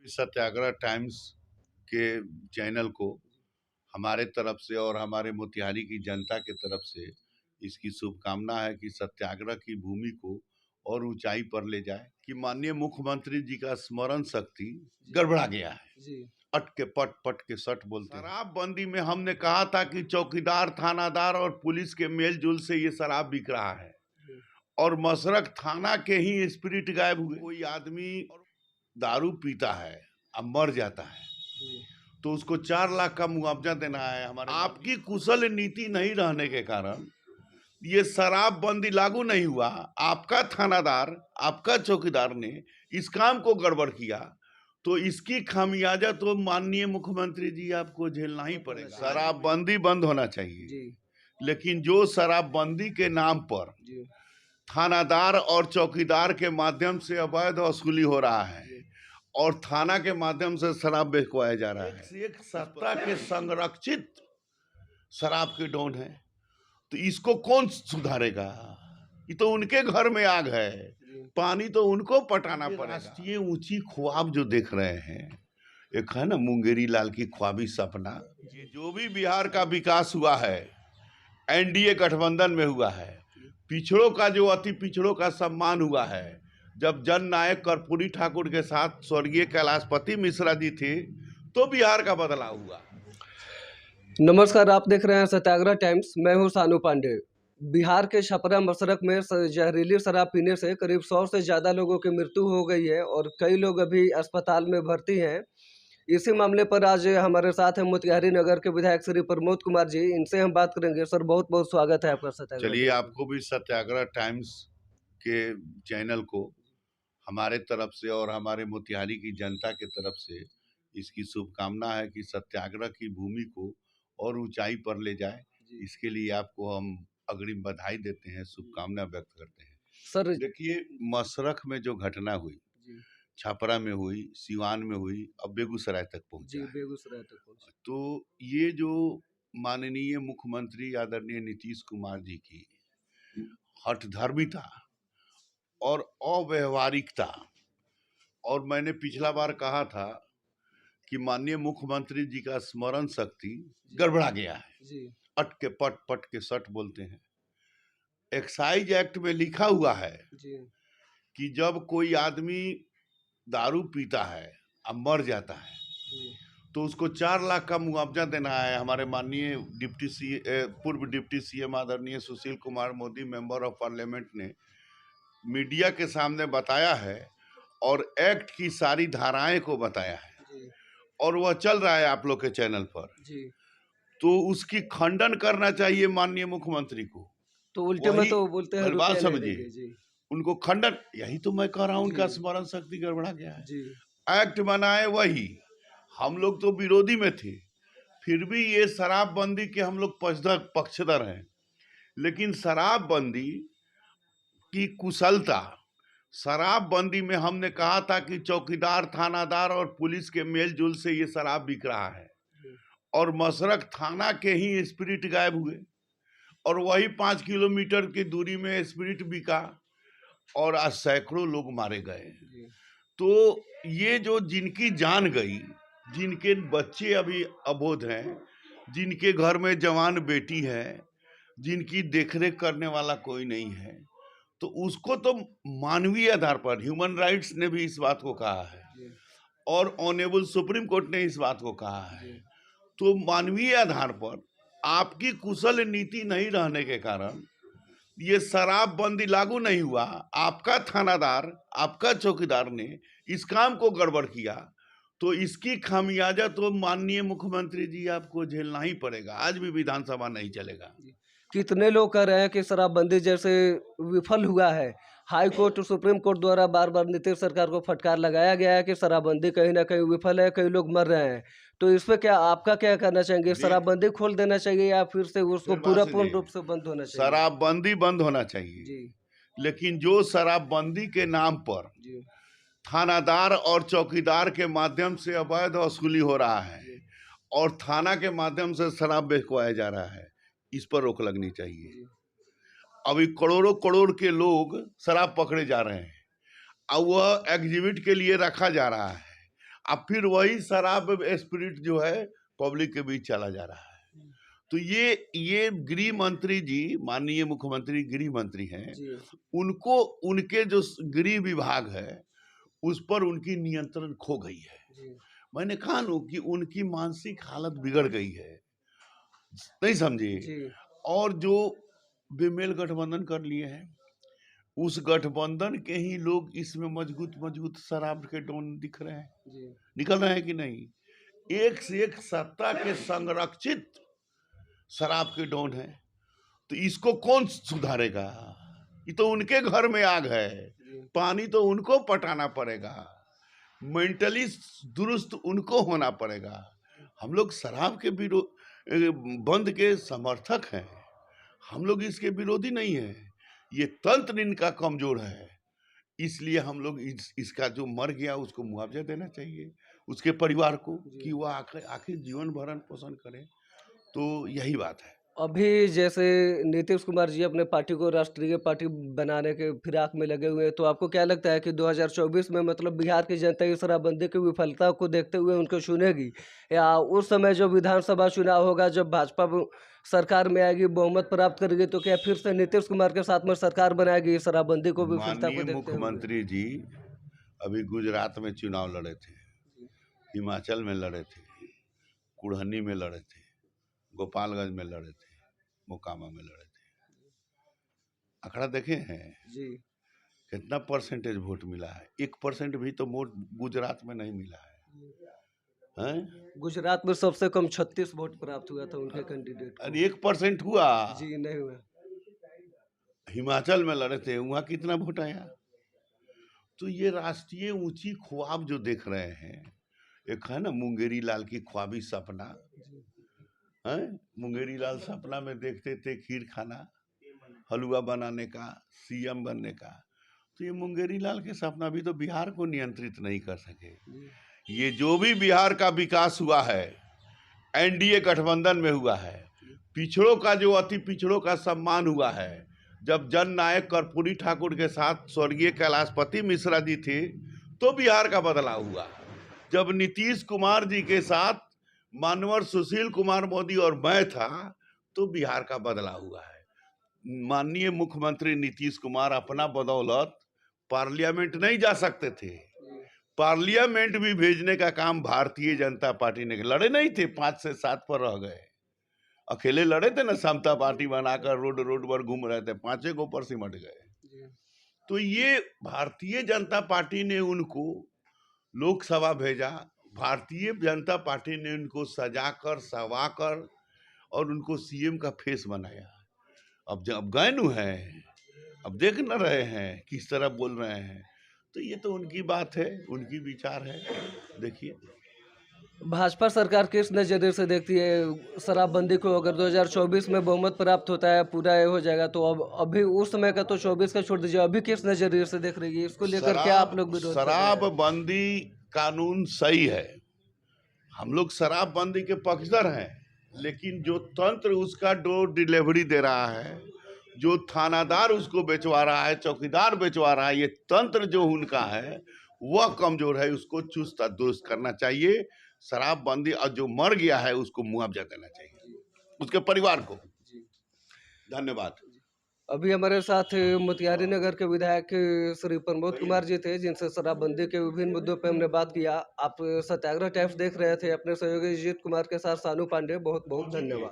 सत्याग्रह times के channel को हमारे तरफ से और हमारे मोतिहारी की जनता के तरफ से इसकी शुभकामना है कि सत्याग्रह की भूमि को और ऊंचाई पर ले जाए कि माननीय मुख्यमंत्री जी का स्मरण शक्ति गड़बड़ा गया है जी। पट के पट पट के सट बोलते हैं। शराबबंदी में हमने कहा था कि चौकीदार थानादार और पुलिस के मेलजोल से ये शराब बिक रहा है और मसरक थाना के ही स्पिरिट गायब हुए। कोई आदमी दारू पीता है अब मर जाता है तो उसको 4 लाख का मुआवजा देना है। हमारे आपकी कुशल नीति नहीं रहने के कारण ये शराबबंदी लागू नहीं हुआ। आपका थानादार आपका चौकीदार ने इस काम को गड़बड़ किया तो इसकी खामियाजा तो माननीय मुख्यमंत्री जी आपको झेलना ही पड़ेगा। शराबबंदी बंद होना चाहिए जी। लेकिन जो शराबबंदी के नाम पर जी। थानादार और चौकीदार के माध्यम से अवैध वसूली हो रहा है और थाना के माध्यम से शराब बेचवाया जा रहा है। एक सत्ता के संरक्षित शराब के डॉन है तो इसको कौन सुधारेगा? ये तो उनके घर में आग है, पानी तो उनको पटाना पड़ेगा। ये ऊंची ख्वाब जो देख रहे हैं, एक है ना मुंगेरी लाल की ख्वाबी सपना, ये जो भी बिहार का विकास हुआ है एनडीए गठबंधन में हुआ है। पिछड़ों का जो अति पिछड़ों का सम्मान हुआ है, जब जननायक कर्पूरी ठाकुर के साथ स्वर्गीय कैलाशपति मिश्रा जी थे तो बिहार का बदलाव हुआ। नमस्कार, आप देख रहे हैं सत्याग्रह टाइम्स। मैं हूं सानू पांडे। बिहार के छपरा मसरक में जहरीली शराब पीने से करीब 100 से ज़्यादा लोगों की मृत्यु हो गई है और कई लोग अभी अस्पताल में भर्ती हैं। इसी मामले पर आज हमारे साथ हैं मोतिहारी नगर के विधायक श्री प्रमोद कुमार जी। इनसे हम बात करेंगे। सर, बहुत बहुत स्वागत है आपका सत्याग्रह। चलिए, आपको भी सत्याग्रह टाइम्स के चैनल को हमारे तरफ से और हमारे मोतिहारी की जनता के तरफ से इसकी शुभकामना है कि सत्याग्रह की भूमि को और ऊंचाई पर ले जाए। इसके लिए आपको हम अग्रिम बधाई देते हैं, शुभकामना व्यक्त करते हैं। सर देखिए, मसरख में जो घटना हुई, छपरा में हुई, सिवान में हुई, अब बेगूसराय तक पहुंचा है। बेगूसराय तक पहुंचा। तो ये जो माननीय मुख्यमंत्री आदरणीय नीतीश कुमार जी की हठधर्मिता और अव्यवहारिकता, और मैंने पिछला बार कहा था कि माननीय मुख्यमंत्री जी का स्मरण शक्ति गड़बड़ा गया है। अट के पट पट के सट बोलते हैं। एक्साइज एक्ट में लिखा हुआ है कि जब कोई आदमी दारू पीता है अब मर जाता है तो उसको 4 लाख का मुआवजा देना है। हमारे माननीय पूर्व डिप्टी सीएम आदरणीय Sushil Kumar Modi member of parliament ने मीडिया के सामने बताया है और एक्ट की सारी धाराएं को बताया है और वह चल रहा है आप लोग के चैनल पर। तो उसकी खंडन करना चाहिए माननीय मुख्यमंत्री को। तो उल्टे में तो बोलते हैं बात समझिए, उनको खंडन, यही तो मैं कह रहा हूँ, उनका स्मरण शक्ति गड़बड़ा गया है। एक्ट बनाए वही, हम लोग तो विरोधी में थे, फिर भी ये शराबबंदी के हम लोग पक्षधर हैं। लेकिन शराबबंदी की कुशलता, शराबबंदी में हमने कहा था कि चौकीदार थानादार और पुलिस के मेलजोल से ये शराब बिक रहा है और मसरक थाना के ही स्पिरिट गायब हुए और वही 5 किलोमीटर की दूरी में स्पिरिट बिका और आज सैकड़ों लोग मारे गए। तो ये जो जिनकी जान गई, जिनके बच्चे अभी अबोध हैं, जिनके घर में जवान बेटी है, जिनकी देखरेख करने वाला कोई नहीं है, तो उसको तो मानवीय आधार पर ह्यूमन राइट्स ने भी इस बात को कहा है और ऑनरेबल सुप्रीम कोर्ट ने इस बात को कहा है। तो मानवीय आधार पर आपकी कुशल नीति नहीं रहने के कारण ये शराबबंदी लागू नहीं हुआ। आपका थानादार आपका चौकीदार ने इस काम को गड़बड़ किया तो इसकी खामियाजा तो माननीय मुख्यमंत्री जी आपको झेलना ही पड़ेगा। आज भी विधानसभा नहीं चलेगा। कितने लोग कह रहे हैं कि शराबबंदी जैसे विफल हुआ है। हाई कोर्ट और सुप्रीम कोर्ट द्वारा बार बार नीतीश सरकार को फटकार लगाया गया है कि शराबबंदी कहीं ना कहीं विफल है, कई लोग मर रहे हैं। तो इस पे क्या आपका क्या करना चाहेंगे? शराबबंदी खोल देना चाहिए या फिर से उसको पूर्ण रूप से बंद होना चाहिए? शराबबंदी बंद होना चाहिए लेकिन जो शराबबंदी के नाम पर थानादार और चौकीदार के माध्यम से अवैध वसूली हो रहा है और थाना के माध्यम से शराब बेचवाया जा रहा है, इस पर रोक लगनी चाहिए। अभी करोड़ों करोड़ के लोग शराब पकड़े जा रहे हैं और वह एग्जिबिट के लिए रखा जा रहा है अब फिर वही शराब स्पिरिट जो है पब्लिक के बीच चला जा रहा है। तो ये गृह मंत्री जी, माननीय मुख्यमंत्री गृह मंत्री हैं, उनको उनके जो गृह विभाग है उस पर उनकी नियंत्रण खो गई है। मैंने कहा ना कि उनकी मानसिक हालत बिगड़ गई है, नहीं समझे। और जो बेमेल गठबंधन कर लिए हैं, उस गठबंधन के ही लोग इसमें मजबूत शराब के डॉन दिख रहे हैं, निकल रहे हैं कि नहीं। एक से एक सत्ता के संरक्षित शराब के डॉन है, तो इसको कौन सुधारेगा। ये तो उनके घर में आग है, पानी तो उनको पटाना पड़ेगा, मेंटली दुरुस्त उनको होना पड़ेगा। हम लोग शराब के बंद के समर्थक हैं, हम लोग इसके विरोधी नहीं है। ये तंत्र इनका कमजोर है, इसलिए हम लोग इसका जो मर गया उसको मुआवजा देना चाहिए उसके परिवार को, कि वह आखिर जीवन भरण पोषण करे। तो यही बात है। अभी जैसे नीतीश कुमार जी अपने पार्टी को राष्ट्रीय पार्टी बनाने के फिराक में लगे हुए हैं, तो आपको क्या लगता है कि 2024 में मतलब बिहार की जनता इस शराबबंदी की विफलता को देखते हुए उनको चुनेगी, या उस समय जो विधानसभा चुनाव होगा जब भाजपा सरकार में आएगी, बहुमत प्राप्त करेगी, तो क्या फिर से नीतीश कुमार के साथ में सरकार बनाएगी इस शराबबंदी को विफलता को देखते हुए? मुख्यमंत्री जी अभी गुजरात में चुनाव लड़े थे, हिमाचल में लड़े थे, कुढ़नी में लड़े थे, गोपालगंज में लड़े थे, मोकामा में लड़े थे। आंकड़ा देखे हैं जी, कितना परसेंटेज वोट मिला है। 1% भी तो वोट गुजरात में नहीं मिला है। गुजरात में सबसे कम 36 वोट प्राप्त हुआ था उनके कैंडिडेट को। 1% हुआ जी, नहीं हुआ। हिमाचल में लड़े थे, वहां कितना वोट आया। तो ये राष्ट्रीय ऊंची ख्वाब जो देख रहे हैं, एक है ना मुंगेरी लाल की ख्वाबी सपना है। मुंगेरी लाल सपना में देखते थे खीर खाना, हलवा बनाने का, सीएम बनने का। तो ये मुंगेरी लाल के सपना भी तो बिहार को नियंत्रित नहीं कर सके। ये जो भी बिहार का विकास हुआ है एनडीए गठबंधन में हुआ है। पिछड़ों का जो अति पिछड़ों का सम्मान हुआ है, जब जन नायक कर्पूरी ठाकुर के साथ स्वर्गीय कैलाशपति मिश्रा जी थे तो बिहार का बदलाव हुआ। जब नीतीश कुमार जी के साथ मानवर सुशील कुमार मोदी और मैं था तो बिहार का बदलाव हुआ है। माननीय मुख्यमंत्री नीतीश कुमार अपना बदौलत पार्लियामेंट नहीं जा सकते थे, पार्लियामेंट भी भेजने का काम भारतीय जनता पार्टी ने, लड़े नहीं थे, 5 से 7 पर रह गए। अकेले लड़े थे ना, समता पार्टी बनाकर रोड पर घूम रहे थे, 5 को पर सिमट गए। तो ये भारतीय जनता पार्टी ने उनको लोकसभा भेजा, भारतीय जनता पार्टी ने उनको सजाकर सवाकर और उनको सीएम का फेस बनाया। अब जब गैनु है, अब देख न रहे हैं किस तरह बोल रहे हैं। तो ये तो उनकी बात है, उनकी विचार है। देखिए भाजपा सरकार किस नज़रिए से देखती है शराबबंदी को? अगर 2024 में बहुमत प्राप्त होता है, पूरा ये हो जाएगा, तो अब अभी उस समय का तो 24 का छोड़ दीजिए, अभी किस नज़रिए से देख रही है इसको लेकर? क्या आप लोग विरोध? शराबबंदी कानून सही है, हम लोग शराबबंदी के पक्षधर हैं, लेकिन जो तंत्र उसका डोर डिलीवरी दे रहा है, जो थानादार उसको बेचवा रहा है, चौकीदार बेचवा रहा है, ये तंत्र जो उनका है वह कमजोर है, उसको चुस्त दुरुस्त करना चाहिए। शराबबंदी और जो मर गया है उसको मुआवजा देना चाहिए उसके परिवार को। धन्यवाद। अभी हमारे साथ मोतिहारी नगर के विधायक श्री प्रमोद कुमार जी थे, जिनसे शराबबंदी के विभिन्न मुद्दों पर हमने बात किया। आप सत्याग्रह टाइम्स देख रहे थे, अपने सहयोगी जीत कुमार के साथ सानू पांडे। बहुत बहुत धन्यवाद।